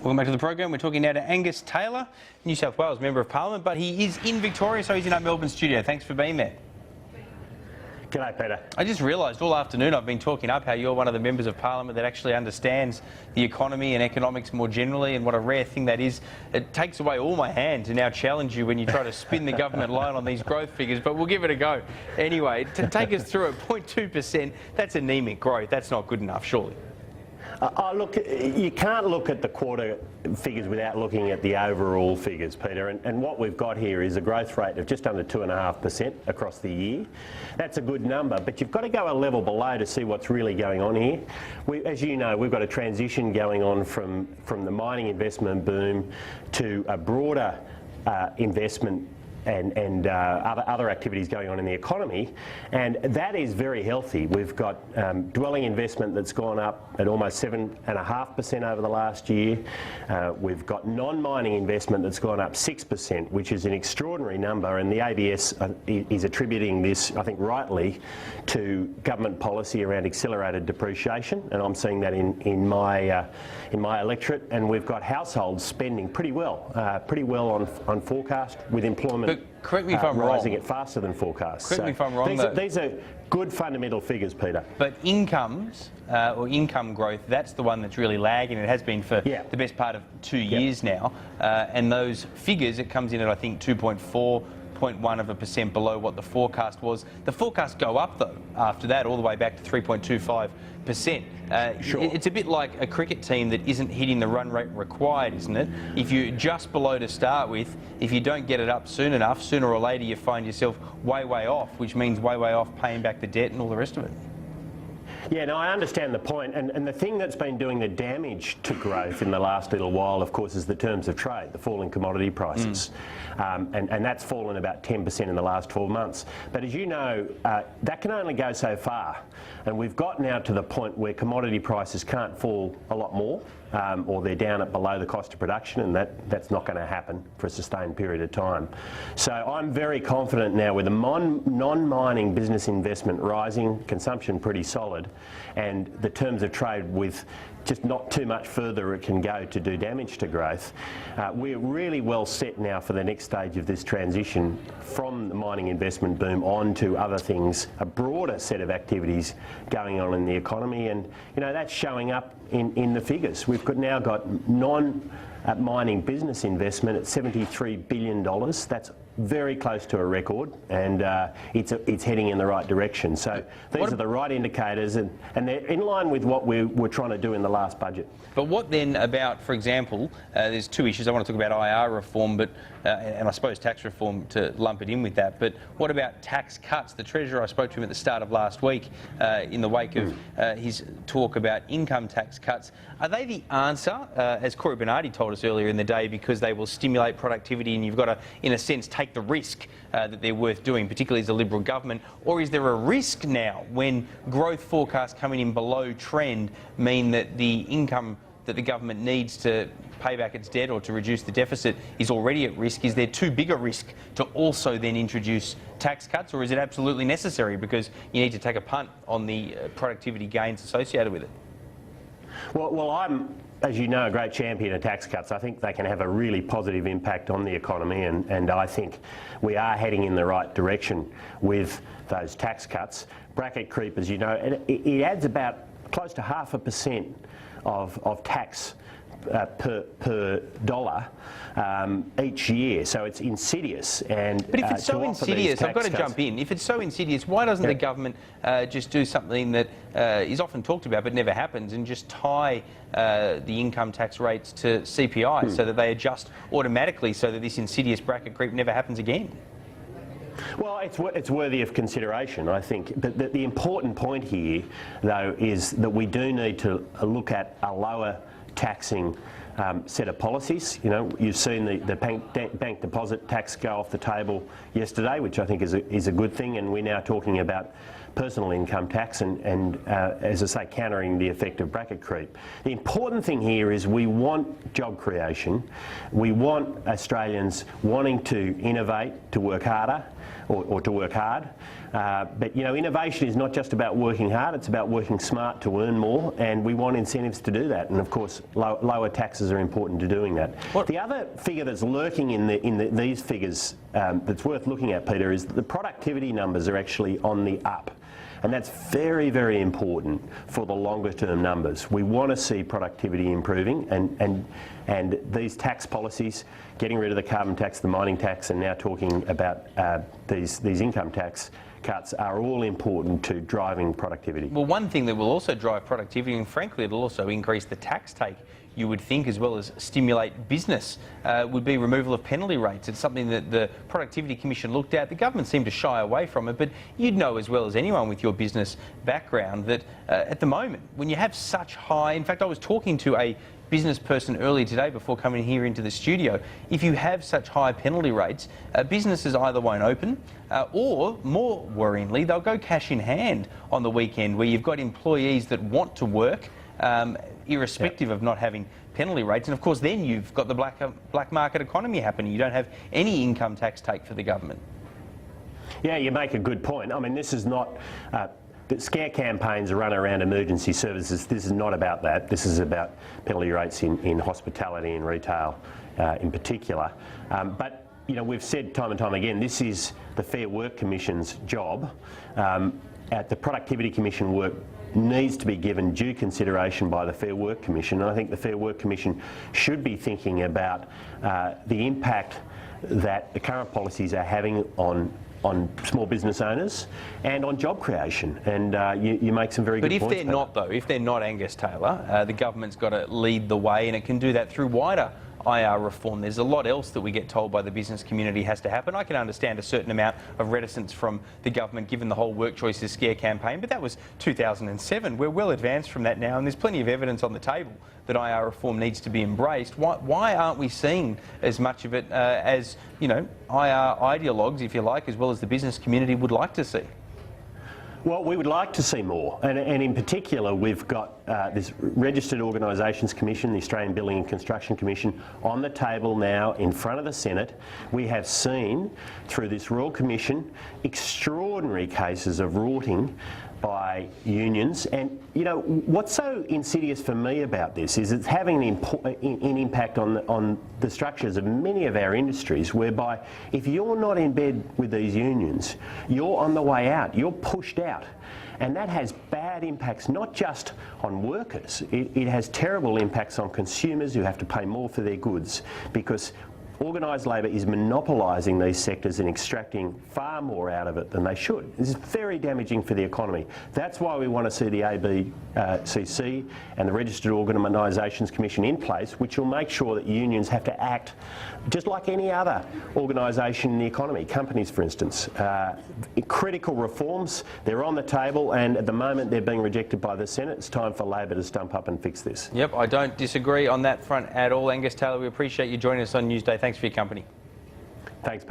Welcome back to the program. We're talking now to Angus Taylor, New South Wales Member of Parliament, but he is in Victoria, so he's in our Melbourne studio. Thanks for being there. G'day, Peter. I just realised all afternoon I've been talking up how you're one of the members of Parliament that actually understands the economy and economics more generally, and what a rare thing that is. It takes away all my hand to now challenge you when you try to spin the government line on these growth figures, but we'll give it a go. Anyway, to take us through at 0.2%, that's anemic growth. That's not good enough, surely. Look, you can't look at the quarter figures without looking at the overall figures, Peter. And what we've got here is a growth rate of just under 2.5% across the year. That's a good number, but you've got to go a level below to see what's really going on here. As you know, we've got a transition going on from the mining investment boom to a broader investment and other activities going on in the economy, and that is very healthy. We've got dwelling investment that's gone up at almost 7.5% over the last year. We've got non-mining investment that's gone up 6%, which is an extraordinary number, and the ABS is attributing this, I think rightly, to government policy around accelerated depreciation, and I'm seeing that in my electorate. And we've got households spending pretty well on forecast, with employment correct me if I'm rising wrong. At faster than forecast. Correct me if I'm wrong. These are good fundamental figures, Peter. But incomes or income growth, that's the one that's really lagging. It has been for the best part of 2 years now. And those figures, it comes in at, I think, 2.1% below what the forecast was. The forecasts go up, though, after that, all the way back to 3.25%. Sure. It's a bit like a cricket team that isn't hitting the run rate required, isn't it? If you're just below to start with, if you don't get it up soon enough, sooner or later you find yourself way off, which means way off paying back the debt and all the rest of it. Yeah, no, I understand the point, and the thing that's been doing the damage to growth in the last little while, of course, is the terms of trade, the fall in commodity prices. And that's fallen about 10% in the last 12 months. But as you know, that can only go so far, and we've got now to the point where commodity prices can't fall a lot more, or they're down at below the cost of production, and that's not going to happen for a sustained period of time. So I'm very confident now with the non-mining business investment rising, consumption pretty solid, and the terms of trade with just not too much further it can go to do damage to growth. We're really well set now for the next stage of this transition from the mining investment boom on to other things, a broader set of activities going on in the economy, and you know that's showing up in the figures. We've now got non-mining business investment at $73 billion. That's very close to a record, and it's heading in the right direction. So these are the right indicators, and they're in line with what we were trying to do in the last budget. But what then about, for example, there's two issues. I want to talk about IR reform, but and I suppose tax reform to lump it in with that. But what about tax cuts? The Treasurer, I spoke to him at the start of last week in the wake of his talk about income tax cuts. Are they the answer, as Corey Bernardi told us earlier in the day, because they will stimulate productivity and you've got to, in a sense, take the risk that they're worth doing, particularly as a Liberal government? Or is there a risk now when growth forecasts coming in below trend mean that the income that the government needs to pay back its debt or to reduce the deficit is already at risk? Is there too big a risk to also then introduce tax cuts, or is it absolutely necessary because you need to take a punt on the productivity gains associated with it? Well, I'm, as you know, a great champion of tax cuts. I think they can have a really positive impact on the economy, and I think we are heading in the right direction with those tax cuts. Bracket creep, as you know, it adds about close to 0.5% of tax per dollar each year, so it's insidious. But if it's so insidious, I've got to jump in. If it's so insidious, why doesn't the government just do something that is often talked about but never happens, and just tie the income tax rates to CPI so that they adjust automatically, so that this insidious bracket creep never happens again? Well, it's worthy of consideration, I think. But the important point here, though, is that we do need to look at a lower taxing set of policies. You know, you've seen the bank deposit tax go off the table yesterday, which I think is a good thing, and we're now talking about personal income tax and as I say, countering the effect of bracket creep. The important thing here is we want job creation. We want Australians wanting to innovate, to work harder, or to work hard. But you know, innovation is not just about working hard, it's about working smart to earn more, and we want incentives to do that. And of course, lower taxes are important to doing that. The other figure that's lurking in these figures that's worth looking at, Peter, is that the productivity numbers are actually on the up. And that's very, very important for the longer term numbers. We want to see productivity improving, and these tax policies, getting rid of the carbon tax, the mining tax, and now talking about these income tax cuts, are all important to driving productivity. Well, one thing that will also drive productivity, and frankly it'll also increase the tax take, you would think, as well as stimulate business, would be removal of penalty rates. It's something that the Productivity Commission looked at. The government seemed to shy away from it, but you'd know as well as anyone with your business background that at the moment, when you have such high... In fact, I was talking to a business person earlier today before coming here into the studio. If you have such high penalty rates, businesses either won't open or, more worryingly, they'll go cash in hand on the weekend, where you've got employees that want to work irrespective of not having penalty rates. And of course then you've got the black market economy happening. You don't have any income tax take for the government. Yeah, you make a good point. I mean, this is not... the scare campaigns run around emergency services. This is not about that. This is about penalty rates in hospitality and retail in particular. But you know, we've said time and time again, this is the Fair Work Commission's job. At the Productivity Commission work needs to be given due consideration by the Fair Work Commission. And I think the Fair Work Commission should be thinking about the impact that the current policies are having on small business owners and on job creation. And you make some very good points. But if they're not, though, if they're not, Angus Taylor, the government's got to lead the way, and it can do that through wider IR reform. There's a lot else that we get told by the business community has to happen. I can understand a certain amount of reticence from the government given the whole Work Choices Scare campaign, but that was 2007. We're well advanced from that now, and there's plenty of evidence on the table that IR reform needs to be embraced. Why aren't we seeing as much of it as, you know, IR ideologues, if you like, as well as the business community would like to see? Well, we would like to see more, and in particular we've got this Registered Organisations Commission, the Australian Building and Construction Commission, on the table now in front of the Senate. We have seen through this Royal Commission extraordinary cases of rorting by unions, and you know what's so insidious for me about this is it's having an impact on the structures of many of our industries, whereby if you're not in bed with these unions, you're on the way out, you're pushed out. And that has bad impacts not just on workers, it has terrible impacts on consumers who have to pay more for their goods, because organised labour is monopolising these sectors and extracting far more out of it than they should. This is very damaging for the economy. That's why we want to see the ABCC and the Registered Organisations Commission in place, which will make sure that unions have to act just like any other organisation in the economy, companies for instance. Critical reforms, they're on the table, and at the moment they're being rejected by the Senate. It's time for Labor to stump up and fix this. Yep, I don't disagree on that front at all. Angus Taylor, we appreciate you joining us on Newsday. Thanks for your company. Thanks, Pat.